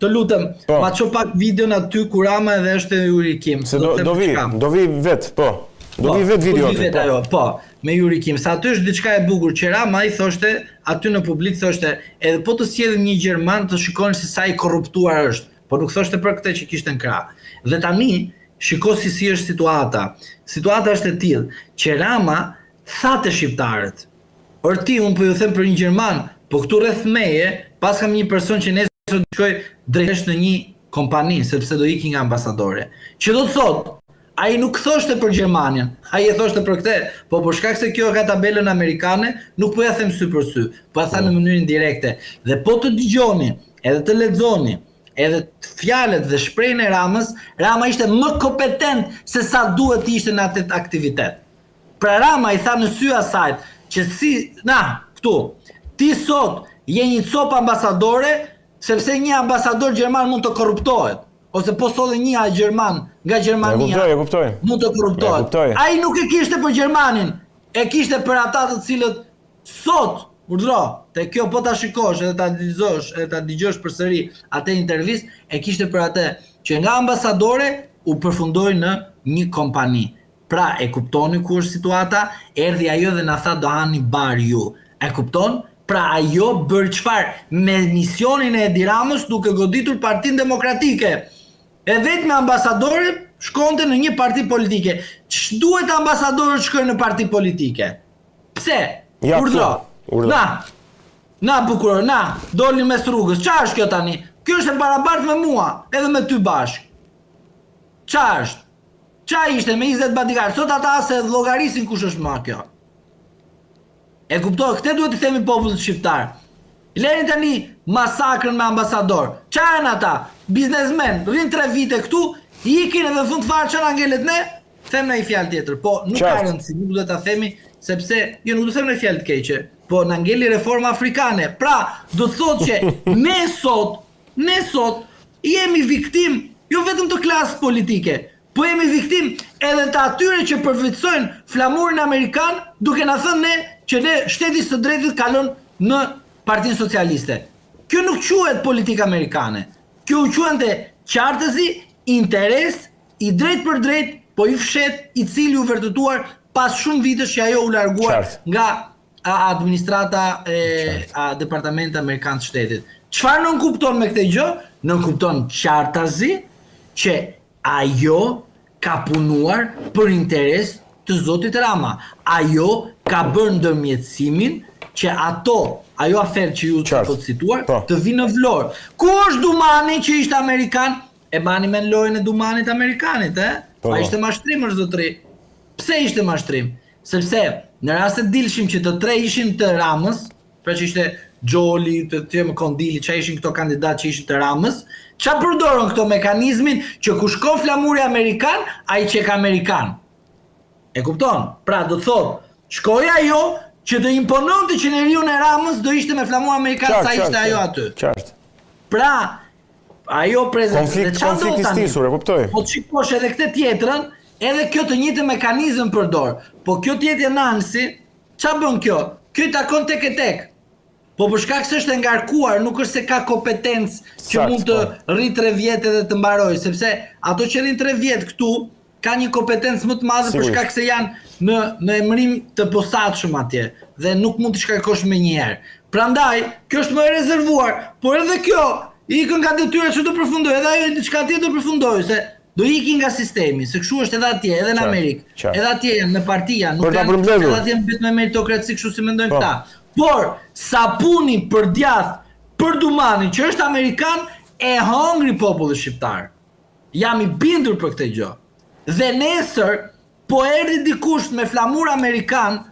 të lutem, ma ço pak videon aty ku Rama edhe është Yuri Kim. Se do vi vet, po. Do vi vet video aty. Po, me Yuri Kim. Sa aty është diçka e bukur që Rama i thoshte aty në publik thoshte, edhe po të sjellim një gjerman të shikoni se sa i korruptuar është. Po nuk thoshte për këtë që kishte në krah. Dhe tani shiko si është situata. Situata është e tillë që Rama tha te shqiptarët. Orti, unë po ju them për një gjerman, po këtu rreth meje, pas kam një person që nesër do të shkoj drejtësisht në një kompani, sepse do iki nga ambasadore. Që do të thotë, ai nuk thoshte për Gjermanian, ai e thoshte për këtë, po për shkak se kjo ka tabelën amerikane, nuk po ja them sy për sy, po ja tha në mënyrë indirekte. Dhe po të dëgjoni, edhe të lexoni, edhe fjalët dhe shprehjen e Ramës, Rama ishte më kompetent se sa duhet të ishte në atë aktivitet. Pra Rama i tha në sy asajt që këtu, ti sot je një copë ambasadore, sepse një ambasador gjerman mund të korruptohet. Ose po sot dhe një gjerman nga Gjermania mund të korruptohet. Ai nuk e kishte për Gjermanin, e kishte për ata të cilët sot, urdhro, te kjo po ta shikosh edhe ta analizosh, edhe ta dëgjosh përsëri atë intervistë, e kishte për atë që nga ambasadore u përfundoi në një kompani. Pra e kuptoni ku është situata, erdhi ajo dhe na tha do hani bar ju. E kupton? Pra ajo bërë çfarë? Me misionin e Edi Ramës duke goditur Partinë Demokratike. E vetëm ambasadore shkonte në një parti politike. Ç'duhet ambasadorët shkojnë në parti politike? Pse? Urdhro. Na bukuror, doli mes rrugës. Çfarë është kjo tani? Kjo është e barabartë me mua, edhe me ty bashk. Çfarë është? Qa ishte me 20 bodyguard, sot ata se llogarisin kush është ma kjo. E kuptoj, këtë duhet të themi popullit shqiptar. Leni tani masakrën me ambasador. Qa janë ata? Biznesmen, rrin 3 vite këtu, ikin edhe në fund fare çfarë ngelet ne? Them në një fjalë tjetër, po nuk ka rëndësi, nuk duhet ta themi sepse jo nuk do të them në fjalë të keqe, po na ngeli reforma afrikane. Pra, do të thotë që ne sot jemi viktim jo vetëm të klasës politike, po jemi viktim edhe të atyre që përfitsojnë flamurin amerikan duke na thënë ne që ne shteti së drejtit kalon në Partinë Socialiste. Kjo nuk quhet politikë amerikane. Kjo quhente qartësi, interes i drejt për drejt, po i fshet, i cili u vërtetuar pas shumë vitesh që ajo u larguar nga administrata e Departamentit Amerikan të Shtetit. Çfarë nën kupton me këtë gjë? Nën kupton qartësi që ajo ka punuar për interes të zotit Rama. Ajo ka bërë ndërmjetësimin që ajo aferë që ju të po të situar, të vinë në Vlorë. Ku është Dumani që ishte Amerikan? E bani me në lojën e Dumanit Amerikanit, Pa ishte mashtrim është zotri. Pse ishte mashtrim? Sepse në rastet dilshim që të 3 ishin të Ramës, pra që ishte Gjoli, të Kondili, që ishin këto kandidat që ishin të Ramës, qa përdorën këto mekanizmin që ku shkon flamuri Amerikan, a i qek Amerikan. E kupton? Pra do të thotë, shkoj ajo që do imponon të qeneriun e Ramës do ishte me flamur Amerikan sa ishte ajo aty. Pra, ajo konflikt i stisur, e kuptoj. Po të shikosh edhe këtë tjetrën, edhe kjo të njëjtë mekanizëm përdor. Po kjo tjetër Nancy, qa bën kjo? Kjo i takon tek e tek. Po për shkak se është e ngarkuar, nuk është se ka kompetencë që mund të rri 3 vjet edhe të mbaroj, sepse ato që rrin 3 vjet këtu ka një kompetencë më të madhe për shkak se janë në emërim të posaçëm atje dhe nuk mund të shkarkosh me njëherë. Prandaj, kjo është më e rezervuar, por edhe kjo ikën nga detyra që do përfundoj, edhe ajo diçka tjetër do përfundoj, se do ikin nga sistemi, se kështu është edhe atje, edhe në Amerikë, edhe atje janë në partia, nuk janë edhe atje vetëm me meritokraci kështu si mendojnë këta. Por, sapuni për djath, për Dumanin, që është Amerikan, e hongri populli shqiptar. Jam i bindur për këtë gjë. Dhe nesër, po erdhi dikush me flamur Amerikan,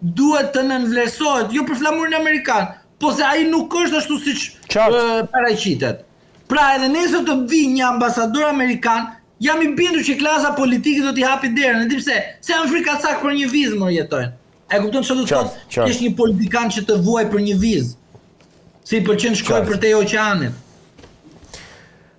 duhet të nënvlerësohet, jo për flamurin Amerikan, po se ai nuk është ashtu siç paraqitet. Pra edhe nesër të vi një ambasador Amerikan, jam i bindur që klasa politike do t'i hapi derën, e di pse, se janë frikacak për një vizë më jetojnë. E kupton çfarë do të thotë? Është një politikan që të vuaj për një vizë. Si i pëlqen shkoj për te oqeanit.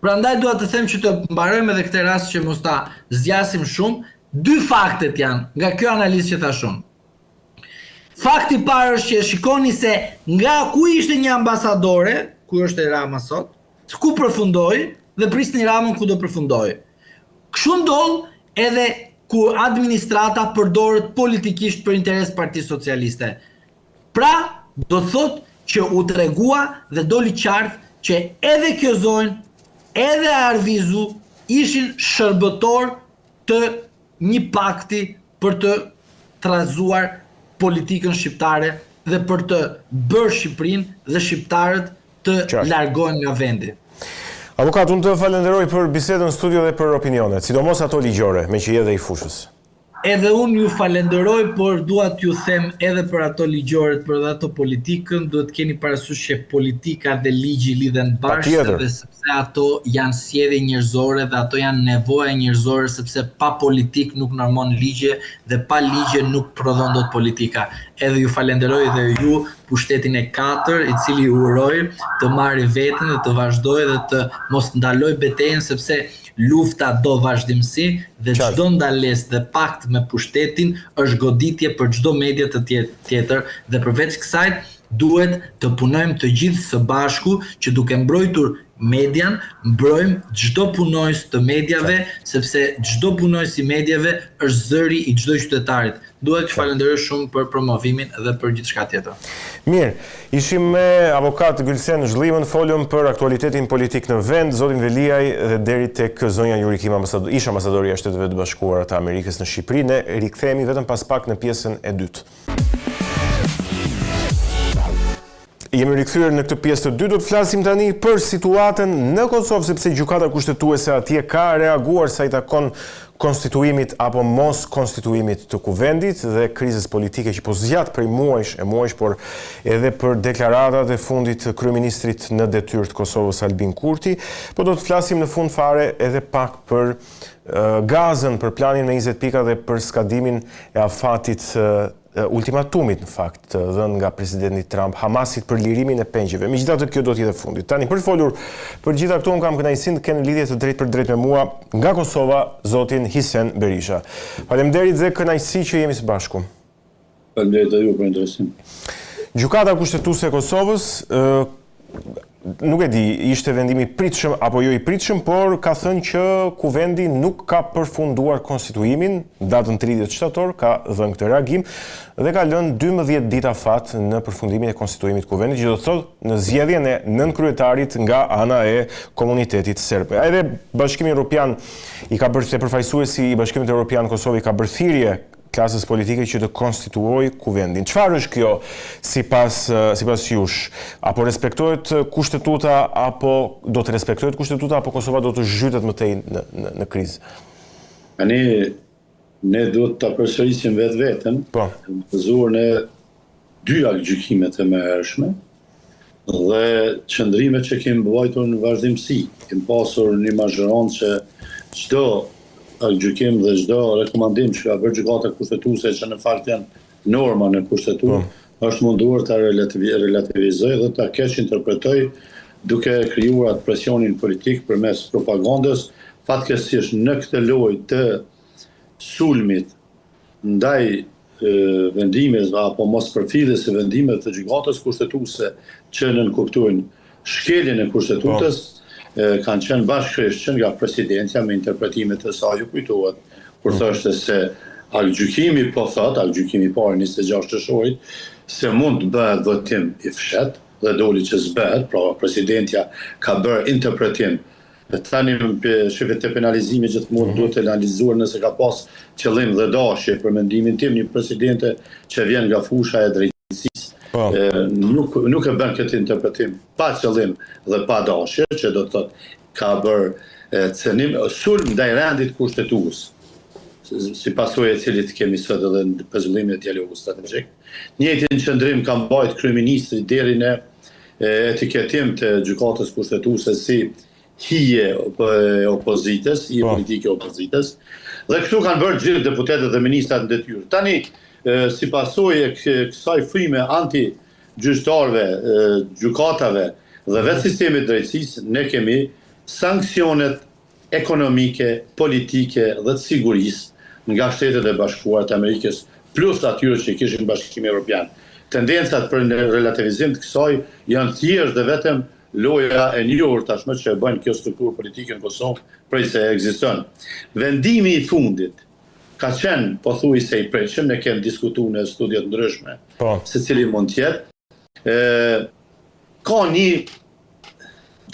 Prandaj dua të them që të mbarojmë edhe këtë rast që mos ta zgjasim shumë. 2 faktet janë nga kjo analizë që thashun. Fakti parë është që shikoni se nga ku ishte një ambasadore, ku është e Rama sot, ku përfundoi dhe prisni Ramën ku do përfundoi. Kështu ndodh edhe kur administrata përdoret politikisht për interes Partisë Socialiste. Pra, do thot që u tregua dhe doli qartë që edhe kjo zonjë, edhe Arvizu ishin shërbëtor të një pakti për të trazuar politikën shqiptare dhe për të bërë Shqipërinë dhe shqiptarët të largohen nga vendi. Avokat, unë të falenderoj për bisedën në studio dhe për opinionet, sidomos ato ligjore, me që je dhe i fushës. Edhe unë ju falenderoj, por dua t'ju them edhe për ato ligjoret, për ato politikën, duhet keni parasysh që politika dhe ligji lidhen bashkë, dhe sepse ato janë sjellje njerëzore dhe ato janë nevoja njerëzore, sepse pa politik nuk normon ligje dhe pa ligje nuk prodhon dot politika. Edhe ju falenderoj dhe ju pushtetin e 4, i cili ju uroj të marrë veten dhe të vazhdojë dhe të mos ndaloj betejën, sepse lufta do vazhdimsi dhe çdo ndalesë dhe pakt me pushtetin është goditje për çdo media të tjetër dhe përveç kësaj duhet të punojmë të gjithë së bashku që duke mbrojtur median, mbrojmë çdo punojës të mediave, sepse çdo punojës i mediave është zëri i çdo qytetarit. Duhet të falenderoj shumë për promovimin dhe për gjithçka tjetër. Mirë, ishim me avokat Gylsen Zhllimën, folëm për aktualitetin politik në vend, zotin Veliaj dhe deri tek zonja Jurikim, ish ambasadoria e Shteteve të Bashkuara të Amerikës në Shqipëri. Ne rikthehemi vetëm pas pak në pjesën e dytë. Jemi rikthyer në këtë pjesë të dytë, do të flasim tani për situatën në Kosovë, sepse gjykata kushtetuese atje ka reaguar sa i takon konstituimit apo mos konstituimit të kuvendit dhe krizës politike që po zgjat prej muajsh, por edhe për deklaratat e fundit të kryeministrit në detyrë të Kosovës Albin Kurti, po do të flasim në fund fare edhe pak për gazën, për planin me 20 pika dhe për skadimin e afatit ultimatumit në fakt dhënë nga presidenti Trump Hamasit për lirimin e pengjeve. Megjithatë kjo do të jetë fundi. Tani për të folur për gjitha këto, unë kam kënaqësinë të kenë lidhje të drejtë për drejtë me mua nga Kosova zotin Hisen Berisha. Faleminderit dhe kënaqësi që jemi së bashku. Faleminderit edhe ju për interesin. Gjykata kushtetuese e Kosovës nuk e di, ishte vendimi i pritshëm apo jo i pritshëm, por ka thënë që kuvendi nuk ka përfunduar konstituimin, datën 30 shtator ka dhënë këtë reagim dhe ka lënë 12 ditë afat në përfundimin e konstituimit të kuvendit, që do të thotë në zgjedhjen e nënkryetarit nga ana e komunitetit serb. Edhe Bashkimi Evropian i ka bërë tepërfaqësuesi i Bashkimit Evropian Kosovë ka bërë thirrje klasës politike që të konstituoj kuvendin. Çfarë është kjo sipas jush? Apo respektohet kushtetuta apo do të respektohet kushtetuta apo Kosova do të zhytet më tej në krizë? Ne duhet ta përsërisim vetveten. Po. Bazuar në dy gjykimet e mëhershme dhe qëndrimet që kemi mbajtur në vazhdimsi. Kemi pasur një mazhëron që çdo gjykim dhe çdo rekomandim që ka bërë gjykata kushtetuese që në fakt janë norma në kushtetutë, është munduar ta relativizoj dhe ta keq interpretoj duke krijuar atë presionin politik përmes propagandës. Fatkeqësisht në këtë lojë të sulmit ndaj vendimeve apo mos përfilljes së vendimeve të gjykatës kushtetuese që nënkuptojnë shkeljen e kushtetutës, kanë qenë bashkërisht nga presidentja me interpretimet e saj. Ju kujtohet kur thoshte se gjykimi po thot, gjykimi i parë 26 shtarorit, se mund të bëhet votim i fshet dhe doli që s'bëhet, pra presidentja ka bërë interpretim. Tani shifet e penalizimit gjithmonë duhet të analizuar nëse ka pas qëllim dhe dashje. Për mendimin tim, një presidente që vjen nga fusha e drejtësisë nuk e bën këtë interpretim pa qëllim dhe pa dashje, që do të thotë ka bërë cënim sulm ndaj rendit kushtetues, si pasojë e cilit kemi sot edhe në pezullimin e dialogut strategjik. Njëjtin qëndrim ka mbajtur kryeministri deri në etiketim të gjykatës kushtetuese si hije opozitës, hije politike opozitës, dhe këtu kanë bërë gjithë deputetët dhe ministrat në detyrë. Tani, si pasojë e kësaj frime anti-gjyqtarëve, gjykatave dhe vetë sistemit drejtësisë, ne kemi sanksionet ekonomike, politike dhe të sigurisë nga Shtetet e Bashkuara të Amerikës, plus atyre që kishin Bashkimi Evropian. Tendencat për në relativizim të kësaj janë thjesht dhe vetëm loja e njohur tashmë që e bën kjo strukturë politike në Kosovë prej se ekziston. Vendimi i fundit ka qenë pothuajse i pritshëm, ne kemi diskutuar në studio të ndryshme se cili mund të jetë. Ka një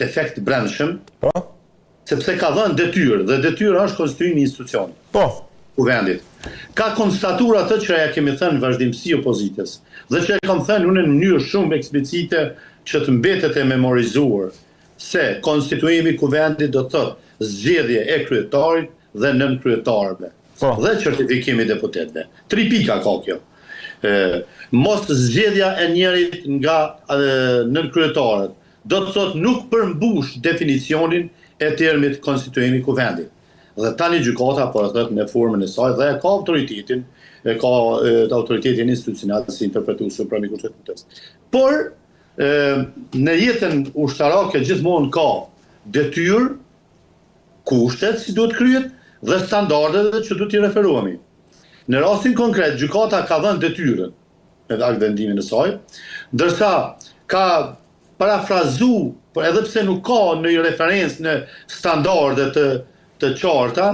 defekt brendshëm, sepse ka dhënë detyrë, dhe detyra është konstituimi i institucionit. Kuvendit. Ka konstatuar atë që ja kemi thënë vazhdimsi opozitës, dhe që e kam thënë unë në mënyrë shumë eksplicite që të mbetet e memorizuar, se konstituimi i kuvendit do të thotë zgjedhje e kryetarit dhe nën kryetarëve, dhe certifikimi i deputetëve. 3 pika ka kjo. Mos zgjedhja e njerit nga nën kryetarët, do të thotë nuk përmbush definicionin e termit konstituimi i kuvendit. Dhe tani gjykata po e thot në formën e saj dhe ka autoritetin, ka autoritetin institucional si interpretues suprem i Konstitucionit. Por në jetën ushtarake gjithmonë ka detyrë, kushtet si duhet kryhet dhe standardet që duhet i referohemi. Në rastin konkret, gjykata ka dhënë detyrën me akt vendimin e saj, ndërsa ka parafrazu, edhe pse nuk ka në referencë në standardet të qarta,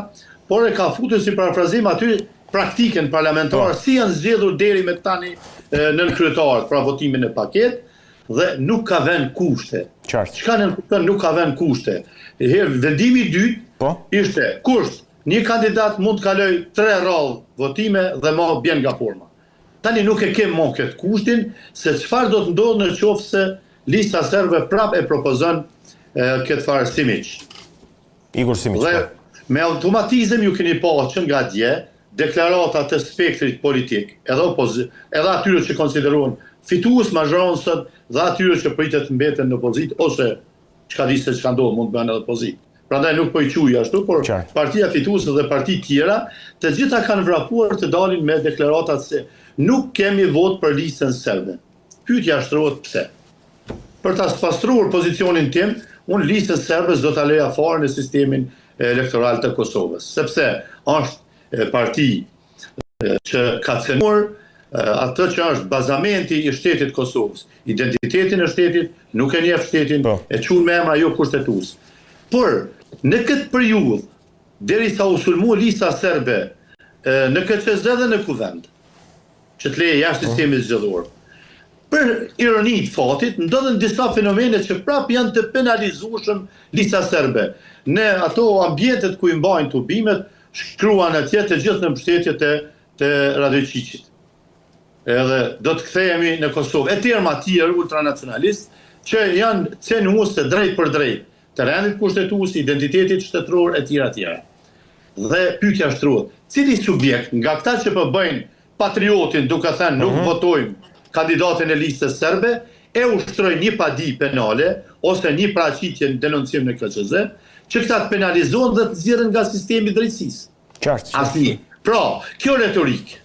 por e ka futur si parafrazim aty praktikën parlamentare, si janë zgjedhur deri me tani nën kryetarët, pra votimin e paket, dhe nuk ka vënë kushte. Çka nuk ka vënë kushte? Vendimi i dytë ishte kusht, një kandidat mund të kaloj 3 radhë votime dhe më bjen nga forma. Tani nuk e kem më këtë kushtin, se çfarë do të ndodhë në qoftë se lista serbe prap e propozon këtë farë Simić. Igor Simić. Dhe me automatizëm ju keni pa që nga dje deklarata të spektrit politik, edhe atyre që konsiderohen fitues mazhronësët dhe atyre që pritet të mbeten në opozitë, ose çka di se çka ndodh mund të bëhen edhe opozitë. Prandaj nuk po i quaj ashtu, por partia fituese dhe parti tjera, të gjitha kanë vrapuar të dalin me deklaratat se nuk kemi vot për listën serbe. Pyetja shtrohet pse. Për ta pastruar pozicionin tim, unë listën serbes do ta leja fare në sistemin elektoral të Kosovës, sepse është parti që ka cënuar atë që është bazamenti i shtetit Kosovës, identitetin e shtetit, nuk e njeh shtetin, e quhen me emra jo kushtetues. Por në këtë periudhë, derisa u sulmua lista serbe në KQZ dhe në kuvend, që të leje jashtë sistemit zgjedhor, për ironi të fatit, ndodhen disa fenomene që prap janë të penalizueshëm lista serbe. Në ato ambientet ku i mbajnë tubimet, shkruan atje të gjithë në mbështetje të Radojčićit. Edhe do të kthehemi në Kosovë. E tjerë ultranacionalistë që janë cenuese drejt për drejt të rendit kushtetues, identitetit shtetëror e tjera. Dhe pyetja shtrohet, cili subjekt nga këta që po bëjnë patriotin duke thënë nuk votojmë kandidatin e listës serbe, e ushtroj një padi penale, ose një paraqitje në denoncim në KQZ, që këta të penalizohen dhe të nxjerren nga sistemi i drejtësisë. Asnjë. Pra, kjo retorikë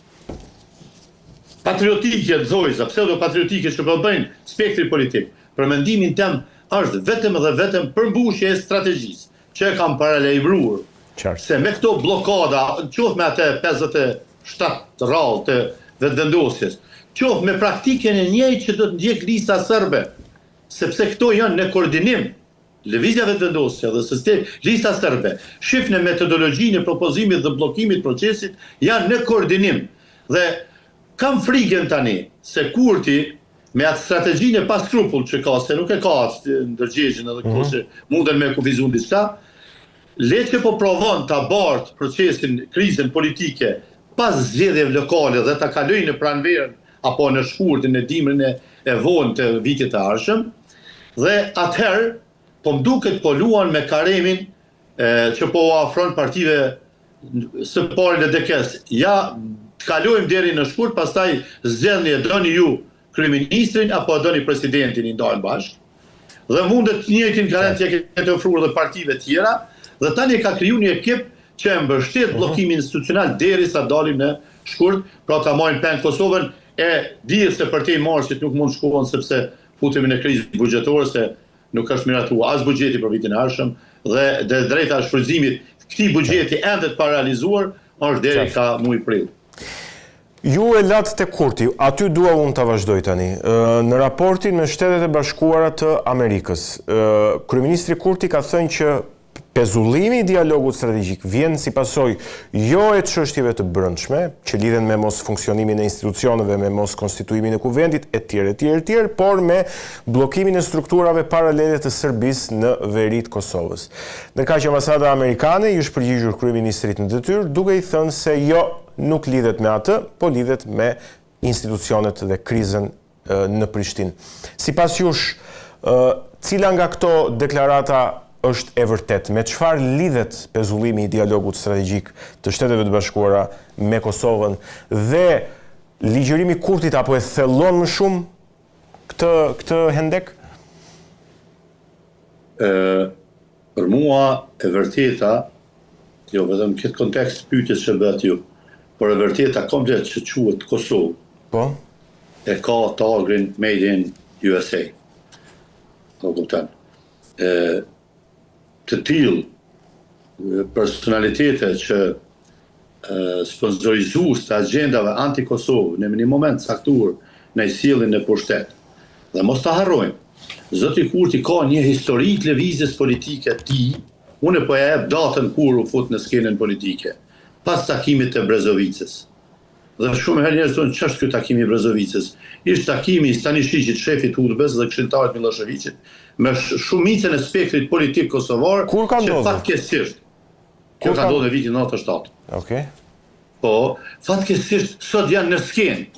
patriotike, zojza, pseudo-patriotike që po bëjnë spektri politik, për mendimin tim është vetëm dhe vetëm përmbushje e strategjisë, që e kam paralajmëruar. Se me këto blokada, qoftë me atë 57 radhë të vetëvendosjes, qoftë me praktikën e njëjtë që do të ndjek lista serbe, sepse këto janë në koordinim, lëvizja vetëvendosja dhe sistemi lista serbe, shif në metodologjinë e propozimit dhe bllokimit procesit, janë në koordinim. Dhe kam frikën tani se Kurti me atë strategjinë e pa skrupull që ka, se nuk e ka ndërgjegjën edhe këto që munden me kufizuar diçka, le që po provon ta bartë procesin, krizën politike pas zgjedhjeve lokale dhe ta kalojë në pranverën apo në shkurtin e dimrin e vonë të vitit të ardhshëm, dhe atëherë po mduket po luan me karemin që po afron partive së pari në dekes. Ja, të kalojmë deri në shkurt, pastaj zgjedhni e doni ju kryeministrin apo doni presidentin i ndajmë bashkë. Dhe mundet të njëjtin garant që keni ofruar dhe partive tjera, dhe tani ka kriju një ekip që e mbështet bllokimin institucional derisa dalim në shkurt, pra ta marrin peng Kosovën, e dihet se Partia e Marshit nuk mund shkohen sepse futemi në krizë buxhetore, se nuk është miratuar as buxheti për vitin e ardhshëm dhe drejta e shfrytëzimit këtij buxheti ende të paralizuar është deri ka muaj prill. Ju e latë te Kurti, aty dua unë të vazhdoj tani. Në raportin me Shtetet e Bashkuara të Amerikës, kryeministri Kurti ka thënë që pezullimi i dialogut strategjik vjen si pasojë jo e çështjeve të brendshme, që lidhen me mos funksionimin e institucioneve, me mos konstituimin e kuvendit, etj., por me bllokimin e strukturave paralele të Serbisë në veri të Kosovës. Ndërkaq që ambasada amerikane i është përgjigjur kryeministrit në detyrë, duke i thënë se jo, nuk lidhet me atë, po lidhet me institucionet dhe krizën në Prishtinë. Sipas jush, cila nga këto deklarata është e vërtet? Me çfarë lidhet pezullimi i dialogut strategjik të Shteteve të Bashkuara me Kosovën dhe ligjërimi i Kurtit apo e thellon më shumë këtë hendek? Për mua e vërteta, jo vetëm këtë kontekst pyetjes që bëhet ju, por e vërteta komplet që quhet Kosovë. Po. E ka tagrin Made in USA. Po kupton. Të tillë personalitete që sponsorizues të agendave anti-Kosovë në një moment caktuar në sjelljen në pushtet. Dhe mos ta harrojmë, zoti Kurti ka një historik lëvizjes politike të tij. Unë po ja jap datën kur u fut në skenën politike, pas takimit të Brezovicës. Dhe shumë herë njerëz thonë ç'është ky takimi i Brezovicës? Ishte takimi i Stanishevit, shefit Udbës dhe këshilltarit Miloševićit me shumicën e spektrit politik kosovar, Kur ka ndodhur? Fatkeqësisht kjo ka ndodhur në vitin 97. Okej. Po, fatkeqësisht sot janë në skenë